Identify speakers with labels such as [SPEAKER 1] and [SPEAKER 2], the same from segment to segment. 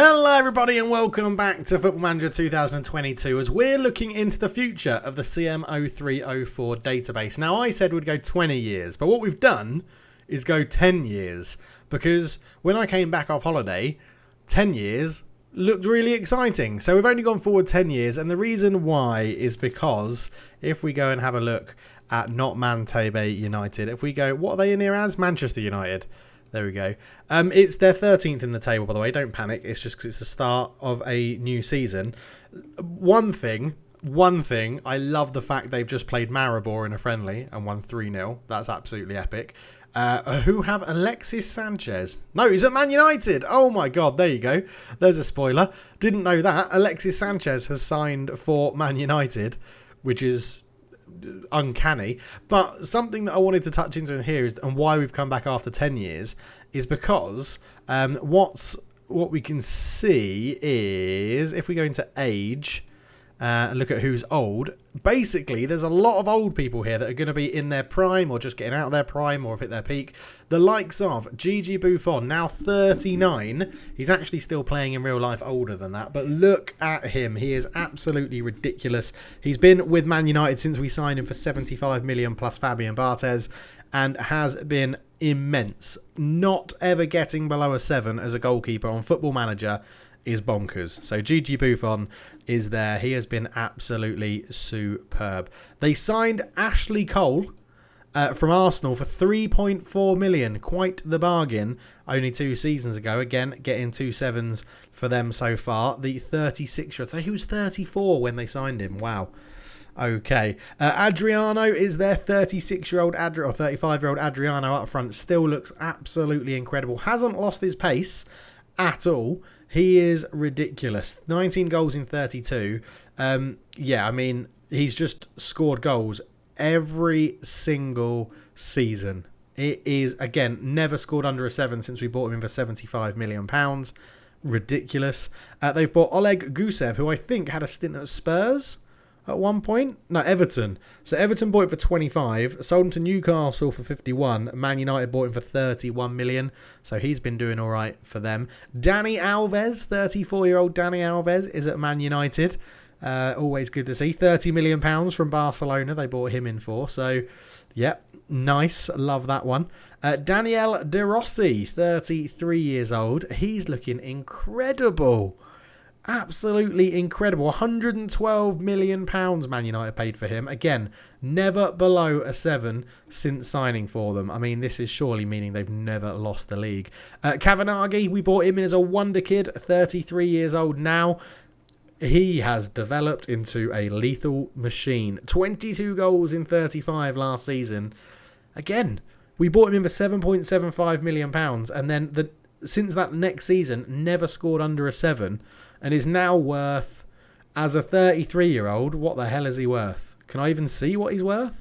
[SPEAKER 1] Hello everybody and welcome back to Football Manager 2022 as we're looking into the future of the CM0304 database. Now I said we'd go 20 years, but what we've done is go 10 years because when I came back off holiday, 10 years looked really exciting. So we've only gone forward 10 years, and the reason why is because if we go and have a look at not Man Utd, if we go, what are they in here as? Manchester United. There we go. It's their 13th in the table, by the way. Don't panic. It's just because it's the start of a new season. One thing, I love the fact they've just played Maribor in a friendly and won 3-0. That's absolutely epic. Who have Alexis Sanchez? No, he's at Man United. Oh my God, there you go. There's a spoiler. Didn't know that. Alexis Sanchez has signed for Man United, which is uncanny. But something that I wanted to touch into here is, and why we've come back after 10 years, is because what we can see is, if we go into age and look at who's old, basically there's a lot of old people here that are going to be in their prime or just getting out of their prime or hit their peak. The likes of Gigi Buffon, now 39. He's actually still playing in real life older than that, but look at him. He is absolutely ridiculous. He's been with Man United since we signed him for 75 million plus Fabian Barthez and has been immense. Not ever getting below a 7 as a goalkeeper on Football Manager is bonkers. So Gigi Buffon is there. He has been absolutely superb. They signed Ashley Cole from Arsenal for 3.4 million. Quite the bargain. Only 2 seasons ago. Again, getting 2 sevens for them so far. The 36-year-old. He was 34 when they signed him. Wow. Okay. Adriano is their 36-year-old or 35-year-old Adriano up front. Still looks absolutely incredible. Hasn't lost his pace at all. He is ridiculous. 19 goals in 32. Yeah, I mean, he's just scored goals every single season. It is, again, never scored under a 7 since we bought him in for £75 million. Ridiculous. They've bought Oleg Gusev, who I think had a stint at Spurs at one point. No, Everton. So Everton bought it for 25, sold him to Newcastle for 51. Man United bought him for 31 million. So he's been doing all right for them. Dani Alves, 34-year-old Dani Alves, is at Man United. Always good to see. £30 million from Barcelona they bought him in for. So, yeah, nice. Love that one. Daniel De Rossi, 33 years old. He's looking incredible. Absolutely incredible. £112 million Man United paid for him. Again, never below a 7 since signing for them. I mean, this is surely meaning they've never lost the league. Kavanaghi, we bought him in as a wonder kid, 33 years old now. He has developed into a lethal machine. 22 goals in 35 last season. Again, we bought him in for £7.75 million. And then since that next season, never scored under a 7. And is now worth, as a 33-year-old, what the hell is he worth? Can I even see what he's worth?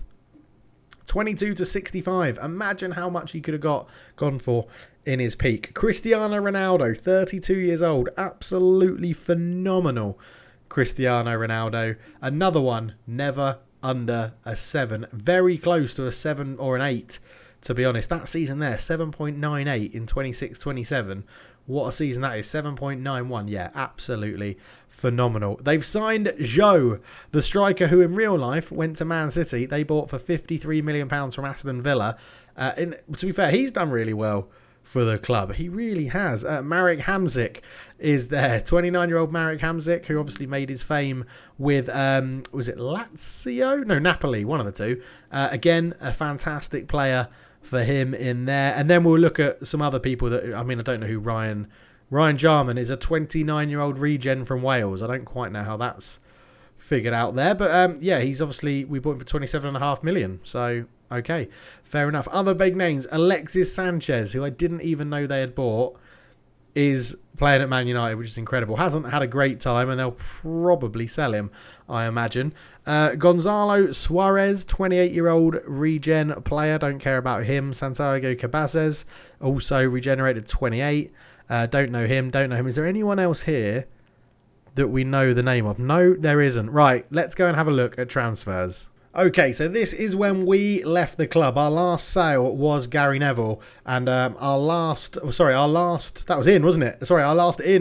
[SPEAKER 1] 22 to 65. Imagine how much he could have gone for in his peak. Cristiano Ronaldo, 32 years old. Absolutely phenomenal. Cristiano Ronaldo. Another one, never under a 7. Very close to a 7 or an 8, to be honest. That season there, 7.98 in 26-27. What a season that is. 7.91. Yeah, absolutely phenomenal. They've signed Joe, the striker who in real life went to Man City. They bought for £53 million from Aston Villa. To be fair, he's done really well for the club. He really has. Marek Hamzick is there. 29-year-old Marek Hamzick, who obviously made his fame with, was it Lazio? No, Napoli, one of the two. Again, a fantastic player for him in there. And then we'll look at some other people that, I mean, I don't know who Ryan Jarman is, a 29-year-old regen from Wales. I don't quite know how that's figured out there. But yeah, he's obviously, we bought him for £27.5 million. So, okay, fair enough. Other big names, Alexis Sanchez, who I didn't even know they had bought, is playing at Man United, which is incredible. Hasn't had a great time, and they'll probably sell him, I imagine. Gonzalo Suarez, 28-year-old regen player. Don't care about him. Santiago Cabazes, also regenerated, 28. Don't know him. Is there anyone else here that we know the name of? No, there isn't. Right, let's go and have a look at transfers. Okay, so this is when we left the club. Our last sale was Gary Neville, and our last in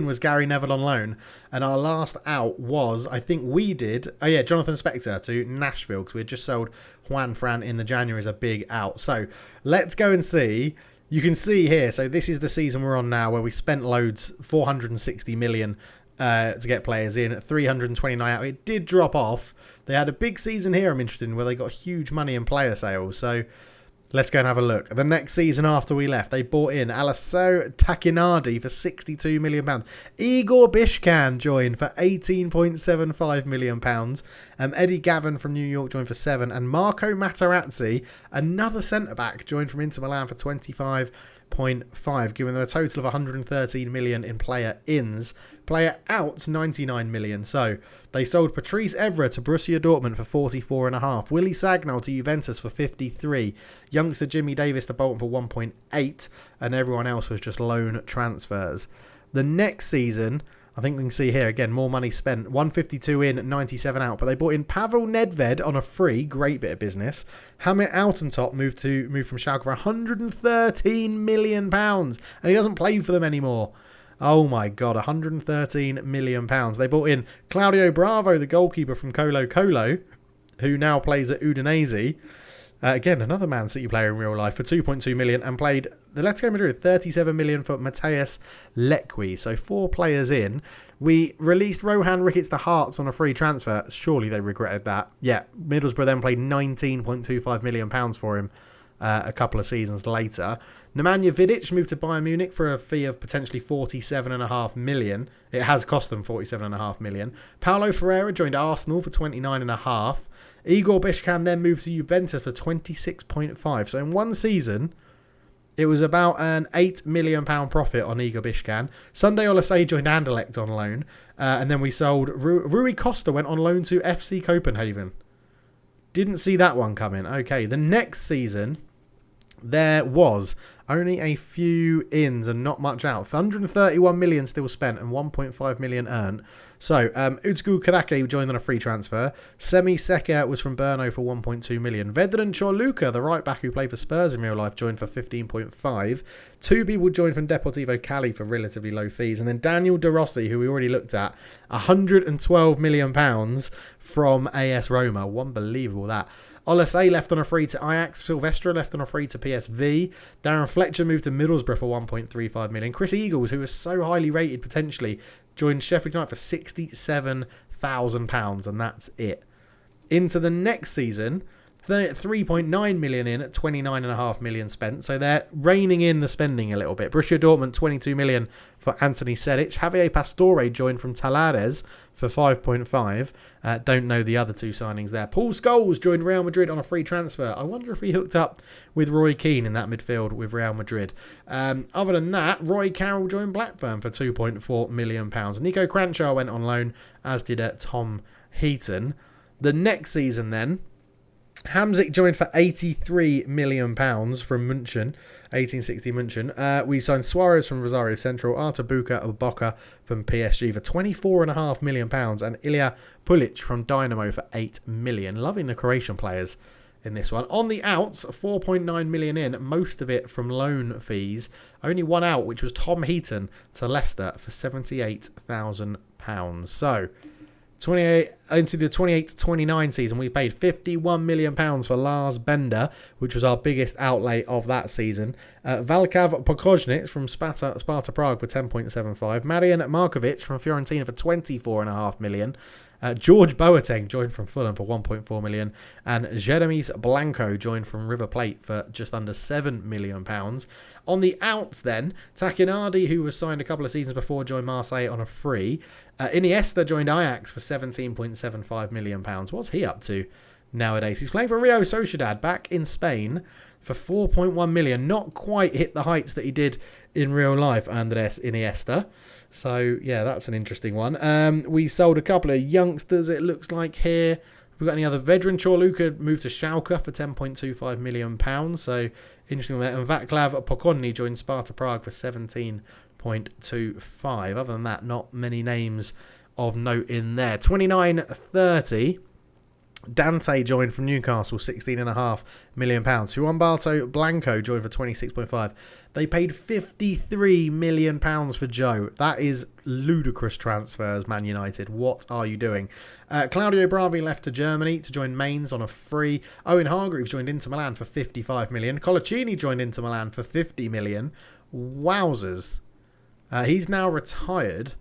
[SPEAKER 1] was Gary Neville on loan, and our last out was, I think we did, Jonathan Spector to Nashville, because we had just sold Juan Fran in the January as a big out. So let's go and see. You can see here, so this is the season we're on now, where we spent loads, 460 million to get players in, 329 out. It did drop off. They had a big season here, I'm interested in, where they got huge money in player sales. So let's go and have a look. The next season after we left, they bought in Alessio Tacchinardi for £62 million. Igor Bishkan joined for £18.75 million. Eddie Gavin from New York joined for £7. And Marco Materazzi, another centre-back, joined from Inter Milan for £25.5, giving them a total of 113 million in player ins. Player outs, 99 million. So they sold Patrice Evra to Borussia Dortmund for 44.5. Willy Sagnol to Juventus for 53. Youngster Jimmy Davis to Bolton for 1.8. And everyone else was just loan transfers. The next season, I think we can see here again, more money spent. 152 in, 97 out. But they bought in Pavel Nedved on a free. Great bit of business. Hamit Altintop moved from Schalke for £113 million. And he doesn't play for them anymore. Oh my God, £113 million. They bought in Claudio Bravo, the goalkeeper from Colo Colo, who now plays at Udinese. Again, another Man City player in real life for 2.2 million, and played the Atletico Madrid 37 million for Mateus Lequi. So 4 players in. We released Rohan Ricketts to Hearts on a free transfer. Surely they regretted that. Yeah, Middlesbrough then played £19.25 million for him a couple of seasons later. Nemanja Vidic moved to Bayern Munich for a fee of potentially 47.5 million. It has cost them 47.5 million. Paulo Ferreira joined Arsenal for 29.5. Igor Bishkan then moved to Juventus for 26.5. So in one season, it was about an £8 million profit on Igor Bishkan. Sunday Olasey joined Anderlecht on loan. And then we sold Rui Costa, went on loan to FC Copenhagen. Didn't see that one coming. Okay, the next season, there was only a few ins and not much out. 131 million still spent and 1.5 million earned. So, Utku Karake joined on a free transfer. Semi Seka was from Brno for 1.2 million. Vedran Chorluka, the right back who played for Spurs in real life, joined for 15.5. 2 people joined from Deportivo Cali for relatively low fees. And then Daniel De Rossi, who we already looked at, £112 million from AS Roma. Unbelievable that. Olasey left on a free to Ajax. Silvestre left on a free to PSV. Darren Fletcher moved to Middlesbrough for 1.35 million. Chris Eagles, who was so highly rated potentially, joined Sheffield United for £67,000, and that's it. Into the next season, 3.9 million in at 29.5 million spent. So they're reining in the spending a little bit. Borussia Dortmund, 22 million for Anthony Sedic. Javier Pastore joined from Talares for 5.5. Don't know the other 2 signings there. Paul Scholes joined Real Madrid on a free transfer. I wonder if he hooked up with Roy Keane in that midfield with Real Madrid. Other than that, Roy Carroll joined Blackburn for £2.4 million. Nico Cranchar went on loan, as did Tom Heaton. The next season then, Hamzick joined for £83 million from München, 1860 München. We signed Suarez from Rosario Central, Artabuka Oboka from PSG for £24.5 million, and Ilya Pulic from Dynamo for £8 million. Loving the Croatian players in this one. On the outs, 4.9 million in, most of it from loan fees. Only one out, which was Tom Heaton to Leicester for £78,000. So, 28 into the 28-29 season, we paid £51 million for Lars Bender, which was our biggest outlay of that season. Valkav Pokoznic from Sparta Prague for 10.75. Marian Markovic from Fiorentina for 24.5 million. George Boateng joined from Fulham for 1.4 million, and Jeremis Blanco joined from River Plate for just under £7 million. On the outs then, Tacchinardi, who was signed a couple of seasons before, joined Marseille on a free. Iniesta joined Ajax for £17.75 million. What's he up to nowadays? He's playing for Real Sociedad back in Spain for 4.1 million. Not quite hit the heights that he did in real life, Andres Iniesta. So, yeah, that's an interesting one. We sold a couple of youngsters, it looks like here. Have we got any other? Vedran Chorluka moved to Schalke for £10.25 million. So, interesting one there. And Vaclav Pokonny joined Sparta Prague for 17.25. Other than that, not many names of note in there. 29-30. Dante joined from Newcastle, £16.5 million. Humberto Blanco joined for 26.5. They paid £53 million for Joe. That is ludicrous transfers, Man United. What are you doing? Claudio Bravi left to Germany to join Mainz on a free. Owen Hargreaves joined Inter Milan for £55 million. Colaccini joined Inter Milan for £50 million. Wowzers. He's now retired.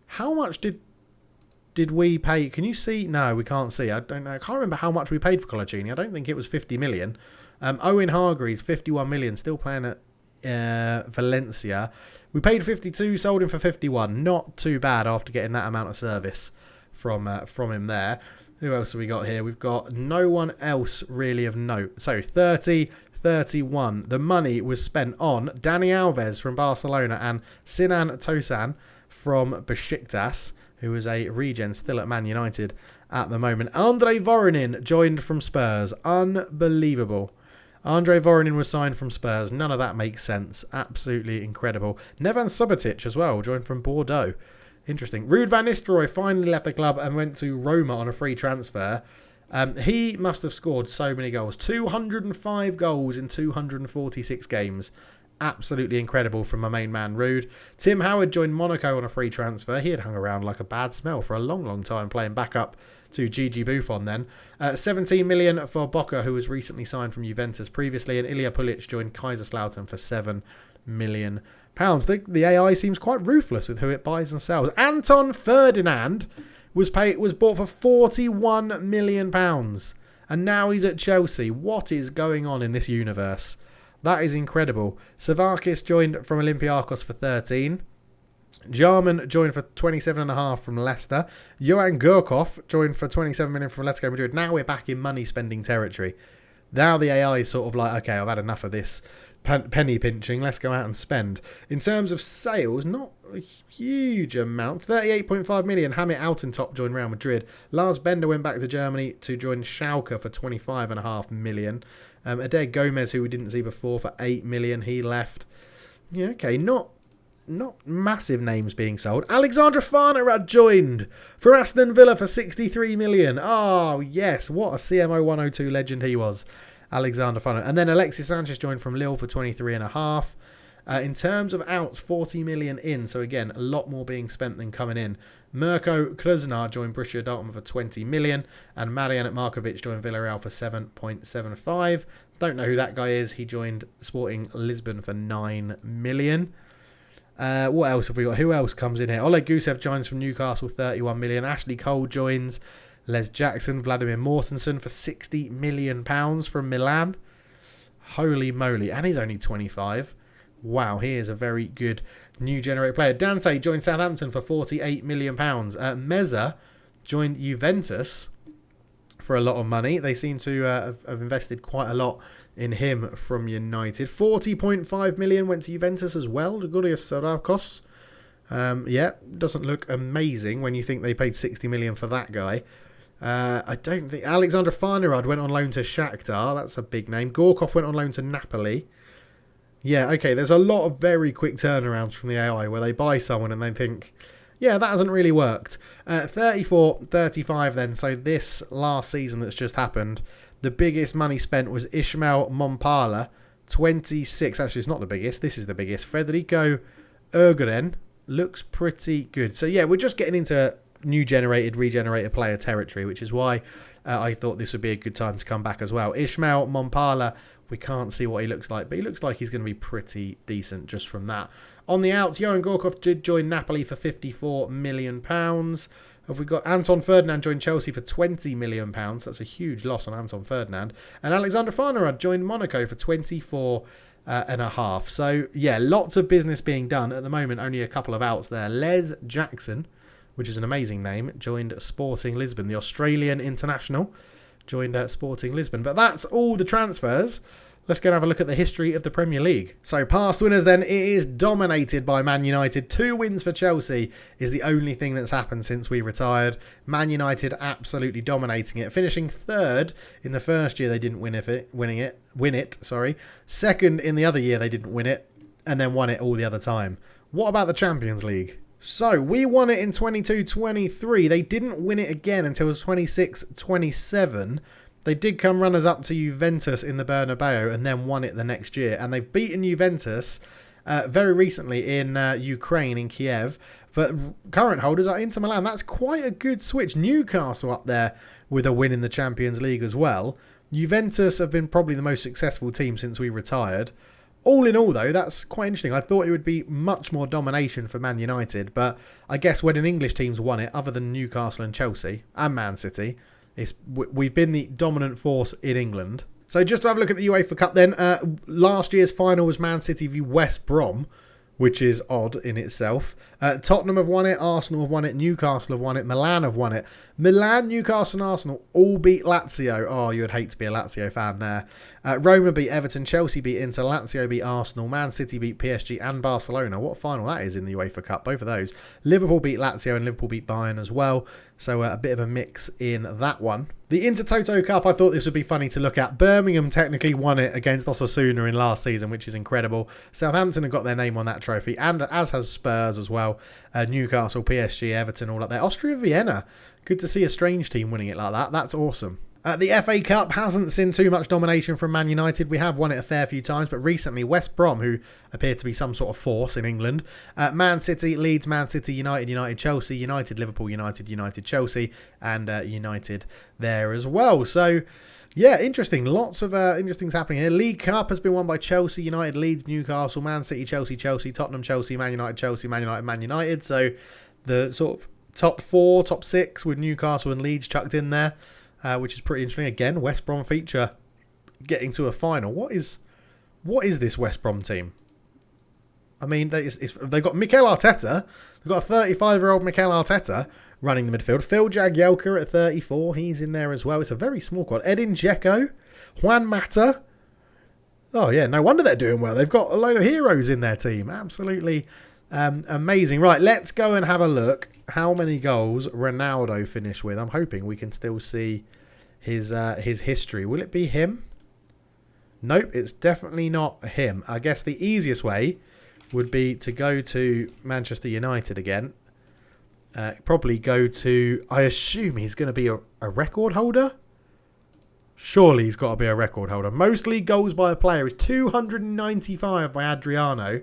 [SPEAKER 1] How much did we pay? Can you see? No, we can't see. I don't know. I can't remember how much we paid for Colaccini. I don't think it was 50 million. Owen Hargreaves, 51 million, still playing at Valencia. We paid 52, sold him for 51. Not too bad after getting that amount of service from him there. Who else have we got here? We've got no one else really of note. So 31. The money was spent on Dani Alves from Barcelona and Sinan Tosan from Besiktas, who is a regen still at Man United at the moment. Andre Voronin joined from Spurs. Unbelievable. Andre Voronin was signed from Spurs. None of that makes sense. Absolutely incredible. Nevan Subotic as well, joined from Bordeaux. Interesting. Ruud van Nistelrooy finally left the club and went to Roma on a free transfer. He must have scored so many goals. 205 goals in 246 games. Absolutely incredible from my main man, Ruud. Tim Howard joined Monaco on a free transfer. He had hung around like a bad smell for a long, long time, playing back up to Gigi Buffon then. 17 million for Boca, who was recently signed from Juventus previously, and Ilya Pulic joined Kaiserslautern for £7 million. The AI seems quite ruthless with who it buys and sells. Anton Ferdinand was bought for £41 million, and now he's at Chelsea. What is going on in this universe? That is incredible. Savakis joined from Olympiacos for 13. Jarman joined for 27.5 from Leicester. Johan Gurkov joined for 27 million from Atletico Madrid. Now we're back in money spending territory. Now the AI is sort of like, okay, I've had enough of this penny pinching. Let's go out and spend. In terms of sales, not a huge amount. 38.5 million. Hamit Altintop joined Real Madrid. Lars Bender went back to Germany to join Schalke for 25.5 million. Adair Gomez, who we didn't see before, for 8 million. He left. Yeah, okay, not massive names being sold. Alexandra Farnerad joined for Aston Villa for 63 million. Oh, yes, what a CMO 102 legend he was, Alexander Farnerad. And then Alexis Sanchez joined from Lille for 23.5. In terms of outs, 40 million in. So again, a lot more being spent than coming in. Mirko Kruznar joined Borussia Dortmund for 20 million. And Marijan Markovic joined Villarreal for 7.75. Don't know who that guy is. He joined Sporting Lisbon for 9 million. What else have we got? Who else comes in here? Oleg Gusev joins from Newcastle, 31 million. Ashley Cole joins Les Jackson. Vladimir Mortensen for £60 million from Milan. Holy moly. And he's only 25. Wow, he is a very good new generated player. Dante joined Southampton for £48 million. Meza joined Juventus for a lot of money. They seem to have invested quite a lot in him from United. 40.5 million went to Juventus as well. Gurios Sarakos. Doesn't look amazing when you think they paid 60 million for that guy. I don't think Alexander Farnerad went on loan to Shakhtar. That's a big name. Gorkov went on loan to Napoli. Yeah, okay, there's a lot of very quick turnarounds from the AI where they buy someone and they think, yeah, that hasn't really worked. 34-35 then, so this last season that's just happened, the biggest money spent was Ishmael Mompala, 26. Actually, it's not the biggest. This is the biggest. Federico Ergeren looks pretty good. So, yeah, we're just getting into new regenerated player territory, which is why I thought this would be a good time to come back as well. Ishmael Mompala, we can't see what he looks like, but he looks like he's going to be pretty decent just from that. On the outs, Johan Gorkov did join Napoli for £54 million. Have we got Anton Ferdinand joined Chelsea for £20 million? That's a huge loss on Anton Ferdinand. And Alexander Farnerad joined Monaco for 24.5. So, yeah, lots of business being done. At the moment, only a couple of outs there. Les Jackson, which is an amazing name, joined Sporting Lisbon. The Australian international joined Sporting Lisbon. But that's all the transfers. Let's go and have a look at the history of the Premier League. So past winners then, it is dominated by Man United. 2 wins for Chelsea is the only thing that's happened since we retired. Man United absolutely dominating it. Finishing 3rd in the first year they didn't win it. Second in the other year they didn't win it. And then won it all the other time. What about the Champions League? So, we won it in 22-23. They didn't win it again until 26-27. They did come runners-up to Juventus in the Bernabeu and then won it the next year. And they've beaten Juventus very recently in Ukraine, in Kiev. But current holders are Inter Milan. That's quite a good switch. Newcastle up there with a win in the Champions League as well. Juventus have been probably the most successful team since we retired. All in all, though, that's quite interesting. I thought it would be much more domination for Man United, but I guess when an English team's won it, other than Newcastle and Chelsea and Man City, we've been the dominant force in England. So just to have a look at the UEFA Cup then, last year's final was Man City v West Brom, which is odd in itself. Tottenham have won it, Arsenal have won it, Newcastle have won it, Milan have won it. Milan, Newcastle and Arsenal all beat Lazio. Oh, you would hate to be a Lazio fan there. Roma beat Everton, Chelsea beat Inter, Lazio beat Arsenal, Man City beat PSG and Barcelona. What a final that is in the UEFA Cup, both of those. Liverpool beat Lazio and Liverpool beat Bayern as well. So a bit of a mix in that one. The Intertoto Cup, I thought this would be funny to look at. Birmingham technically won it against Osasuna in last season, which is incredible. Southampton have got their name on that trophy, and as has Spurs as well. Newcastle, PSG, Everton, all up there. Austria Vienna. Good to see a strange team winning it like that. That's awesome. The FA Cup hasn't seen too much domination from Man United. We have won it a fair few times, but recently West Brom, who appear to be some sort of force in England, Man City, Leeds, Man City, United, Chelsea, United, Liverpool, United, Chelsea, and United there as well. So, yeah, interesting. Lots of interesting things happening here. League Cup has been won by Chelsea, United, Leeds, Newcastle, Man City, Chelsea, Tottenham, Chelsea, Man United, Chelsea, Man United, Man United. So, the sort of top 4, top 6 with Newcastle and Leeds chucked in there. Which is pretty interesting. Again, West Brom feature getting to a final. What is this West Brom team? I mean, they've got Mikel Arteta. They've got a 35-year-old Mikel Arteta running the midfield. Phil Jagielka at 34. He's in there as well. It's a very small squad. Edin Dzeko. Juan Mata. Oh, yeah. No wonder they're doing well. They've got a load of heroes in their team. Absolutely amazing. Right, let's go and have a look how many goals Ronaldo finished with. I'm hoping we can still see his history. Will it be him? Nope, it's definitely not him. I guess the easiest way would be to go to Manchester United again. Probably go to... I assume he's going to be a record holder? Surely he's got to be a record holder. Most league goals by a player is 295 by Adriano.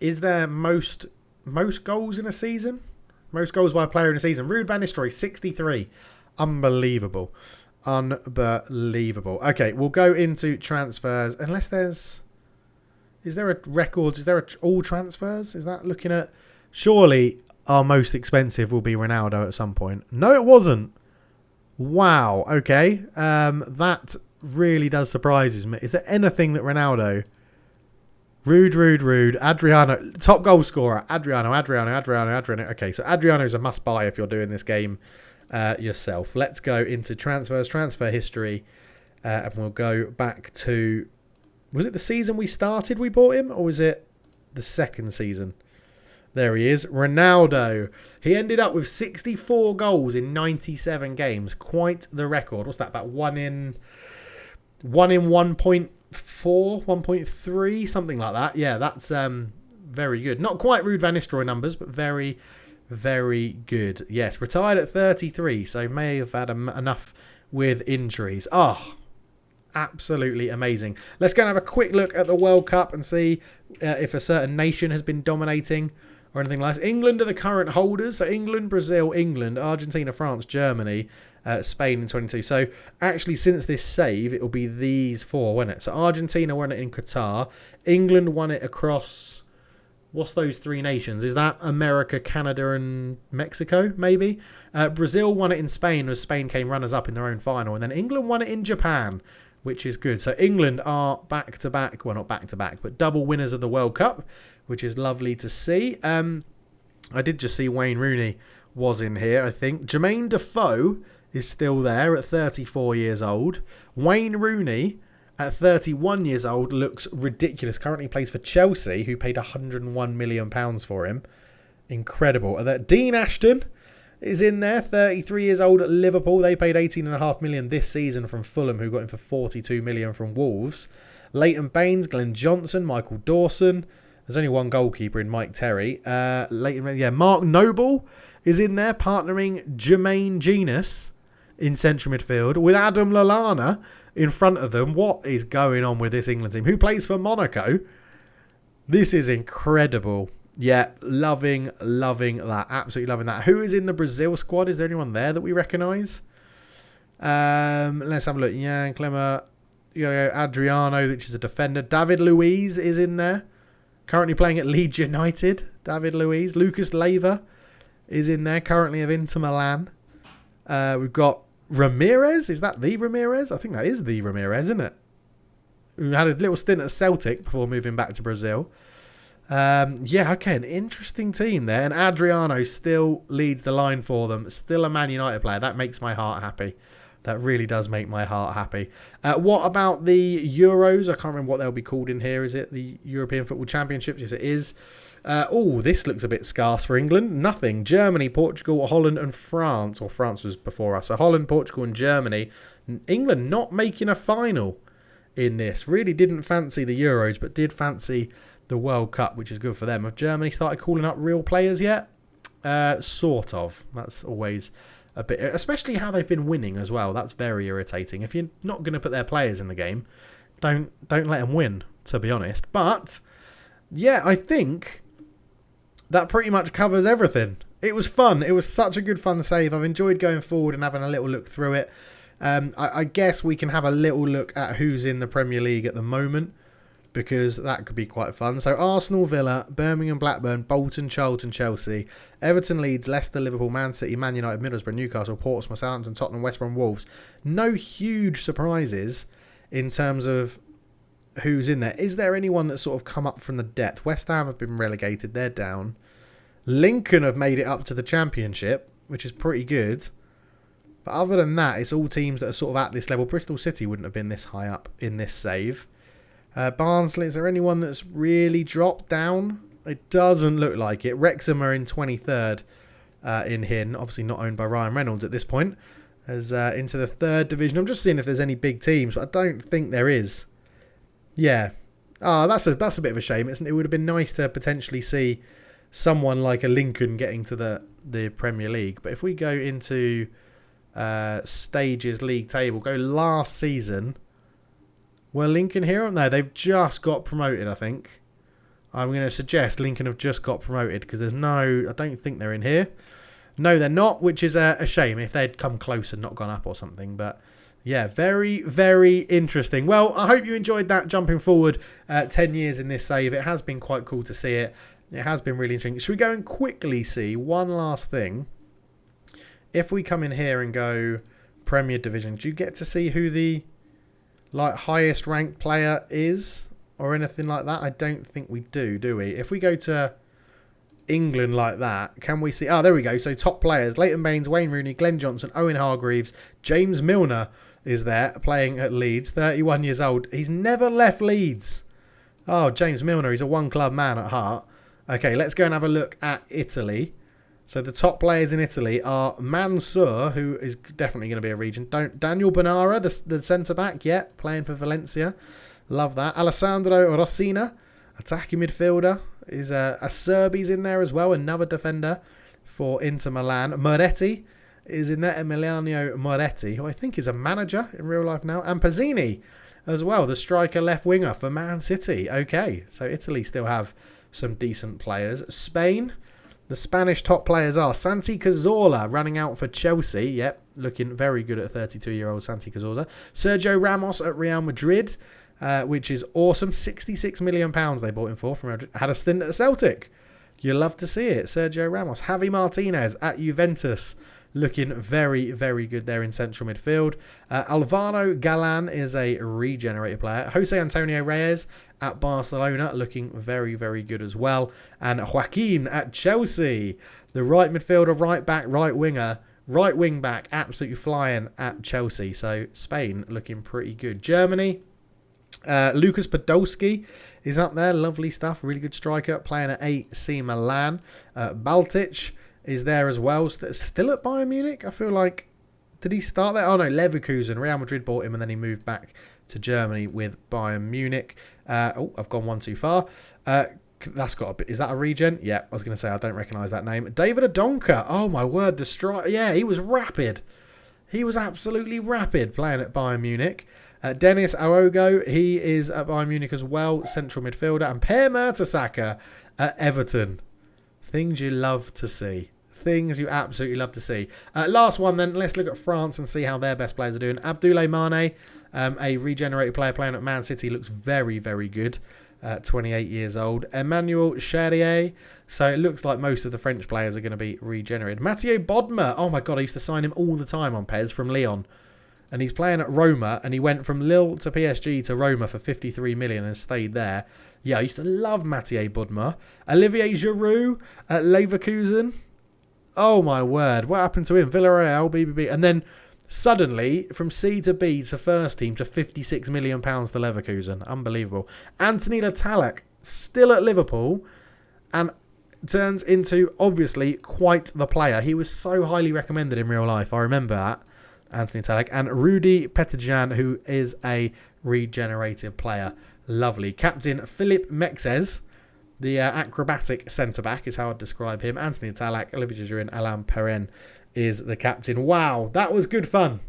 [SPEAKER 1] Is there most goals in a season? Most goals by a player in a season. Ruud van Nistelrooy, 63. Unbelievable. Okay, we'll go into transfers. Unless there's... Is there a records? Is there all transfers? Is that looking at... Surely our most expensive will be Ronaldo at some point. No, it wasn't. Wow. Okay. That really does surprise me. Is there anything that Ronaldo... Rude. Adriano, top goal scorer. Adriano. Okay, so Adriano's a must-buy if you're doing this game yourself. Let's go into transfers, transfer history, and we'll go back to... Was it the season we started we bought him, or was it the second season? There he is, Ronaldo. He ended up with 64 goals in 97 games. Quite the record. What's that, about 1 in 1.4, 1.3, something like that. Yeah, that's very good. Not quite Ruud van Nistelrooy numbers, but very, very good. Yes, retired at 33, so may have had enough with injuries. Oh, absolutely amazing. Let's go and have a quick look at the World Cup and see if a certain nation has been dominating or anything like that. England are the current holders. So England, Brazil, Argentina, France, Germany, Spain in 22. So actually, since this save, it will be these 4, won't it? So Argentina won it in Qatar. England won it across... What's those 3 nations? Is that America, Canada and Mexico, maybe? Brazil won it in Spain as Spain came runners-up in their own final. And then England won it in Japan, which is good. So England are back-to-back, well, not back-to-back, but double winners of the World Cup, which is lovely to see. I did just see Wayne Rooney was in here, I think. Jermaine Defoe is still there at 34 years old. Wayne Rooney at 31 years old looks ridiculous. Currently plays for Chelsea, who paid £101 million for him. Incredible. Dean Ashton is in there, 33 years old at Liverpool. They paid £18.5 million this season from Fulham, who got him for £42 million from Wolves. Leighton Baines, Glenn Johnson, Michael Dawson, There's only one goalkeeper in Mike Terry. Mark Noble is in there, partnering Jermaine Genus in central midfield with Adam Lallana in front of them. What is going on with this England team? Who plays for Monaco? This is incredible. Yeah, loving that. Absolutely loving that. Who is in the Brazil squad? Is there anyone there that we recognise? Let's have a look. Jan Clemmer, Adriano, which is a defender. David Luiz is in there. Currently playing at Leeds United. David Luiz. Lucas Leiva is in there. Currently of Inter Milan. We've got Ramirez. Is that the Ramirez? I think that is the Ramirez, isn't it? Who had a little stint at Celtic before moving back to Brazil. An interesting team there. And Adriano still leads the line for them. Still a Man United player. That makes my heart happy. That really does make my heart happy. What about the Euros? I can't remember what they'll be called in here. Is it the European Football Championships? Yes, it is. This looks a bit scarce for England. Nothing. Germany, Portugal, Holland and France. Or France was before us. So Holland, Portugal and Germany. England not making a final in this. Really didn't fancy the Euros, but did fancy the World Cup, which is good for them. Have Germany started calling up real players yet? Sort of. That's always a bit, especially how they've been winning as well. That's very irritating. If you're not going to put their players in the game, don't let them win, to be honest. But yeah, I think that pretty much covers everything. It was fun. It was such a good fun save. I've enjoyed going forward and having a little look through it. I guess we can have a little look at who's in the Premier League at the moment, because that could be quite fun. So Arsenal, Villa, Birmingham, Blackburn, Bolton, Charlton, Chelsea, Everton, Leeds, Leicester, Liverpool, Man City, Man United, Middlesbrough, Newcastle, Portsmouth, Southampton, Tottenham, West Brom, Wolves. No huge surprises in terms of who's in there. Is there anyone that's sort of come up from the depth? West Ham have been relegated. They're down. Lincoln have made it up to the Championship, which is pretty good. But other than that, it's all teams that are sort of at this level. Bristol City wouldn't have been this high up in this save. Barnsley, is there anyone that's really dropped down? It doesn't look like it. Wrexham are in 23rd in here. Obviously not owned by Ryan Reynolds at this point. As into the 3rd division. I'm just seeing if there's any big teams, but I don't think there is. Yeah. That's a bit of a shame. It would have been nice to potentially see someone like a Lincoln getting to the Premier League. But if we go into Stages League table, go last season... Well, Lincoln here? No, they've just got promoted, I think. I'm going to suggest Lincoln have just got promoted because I don't think they're in here. No, they're not, which is a shame if they'd come close and not gone up or something. But yeah, very, very interesting. Well, I hope you enjoyed that jumping forward 10 years in this save. It has been quite cool to see it. It has been really interesting. Should we go and quickly see one last thing? If we come in here and go Premier Division, do you get to see who the highest ranked player is or anything like that? I don't think we do we? If we go to England like that, can we see? There we go. So top players: Leighton Baines, Wayne Rooney, Glenn Johnson, Owen Hargreaves, James Milner is there playing at Leeds, 31 years old. He's never left Leeds. Oh, James Milner, he's a one club man at heart. Okay, let's go and have a look at Italy. So the top players in Italy are Mansour, who is definitely going to be a region. Daniel Bonara, the centre-back, playing for Valencia. Love that. Alessandro Rossina, attacking midfielder. Is Serbi's in there as well, another defender for Inter Milan. Moretti is in there, Emiliano Moretti, who I think is a manager in real life now. And Pazzini as well, the striker left winger for Man City. Okay, so Italy still have some decent players. Spain... The Spanish top players are Santi Cazorla running out for Chelsea. Yep, looking very good at 32-year-old Santi Cazorla. Sergio Ramos at Real Madrid, which is awesome. £66 million they bought him for from Madrid. Had a stint at Celtic. You'll love to see it. Sergio Ramos. Javi Martinez at Juventus. Looking very, very good there in central midfield. Alvaro Galan is a regenerated player. Jose Antonio Reyes at Barcelona, looking very, very good as well. And Joaquin at Chelsea, the right midfielder, right back, right winger, right wing back, absolutely flying at Chelsea. So Spain looking pretty good. Germany, Lucas Podolski is up there. Lovely stuff. Really good striker, playing at AC Milan. Baltic is there as well. Still at Bayern Munich, I feel like. Did he start there? Oh no, Leverkusen. Real Madrid bought him and then he moved back to Germany with Bayern Munich. I've gone one too far. That's got a bit. Is that a regen? Yeah, I was going to say I don't recognise that name. David Adonka. Oh my word, the strike. Yeah, he was rapid. He was absolutely rapid playing at Bayern Munich. Dennis Aogo, he is at Bayern Munich as well, central midfielder. And Per Mertesacker at Everton. Things you love to see. Things you absolutely love to see. Last one then, let's look at France and see how their best players are doing. Abdoulaye Mane, a regenerated player playing at Man City, looks very, very good. 28 years old. Emmanuel Charrier. So it looks like most of the French players are going to be regenerated. Mathieu Bodmer. Oh my God, I used to sign him all the time on PES from Lyon. And he's playing at Roma, and he went from Lille to PSG to Roma for 53 million and stayed there. Yeah, I used to love Mathieu Bodmer. Olivier Giroud at Leverkusen. Oh my word, what happened to him? Villarreal, BBB. And then suddenly, from C to B to first team to £56 million to Leverkusen. Unbelievable. Anthony Letalak, still at Liverpool, and turns into, obviously, quite the player. He was so highly recommended in real life. I remember that. Anthony Letalak. And Rudy Petitjean, who is a regenerated player. Lovely. Captain Philippe Mexes, the acrobatic centre-back is how I'd describe him. Anthony Letalak, Olivier Giroud, and Alain Perrin is the captain. Wow, that was good fun.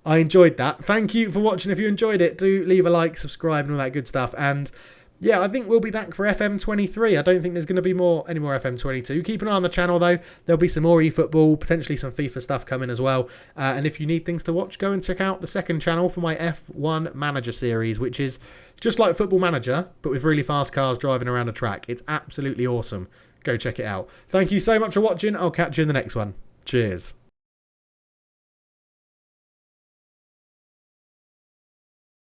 [SPEAKER 1] I enjoyed that. Thank you for watching. If you enjoyed it, do leave a like, subscribe, and all that good stuff. And yeah, I think we'll be back for FM23. I don't think there's going to be any more FM22. Keep an eye on the channel, though. There'll be some more eFootball, potentially some FIFA stuff coming as well. And if you need things to watch, go and check out the second channel for my F1 Manager series, which is just like Football Manager, but with really fast cars driving around a track. It's absolutely awesome. Go check it out. Thank you so much for watching. I'll catch you in the next one. Cheers.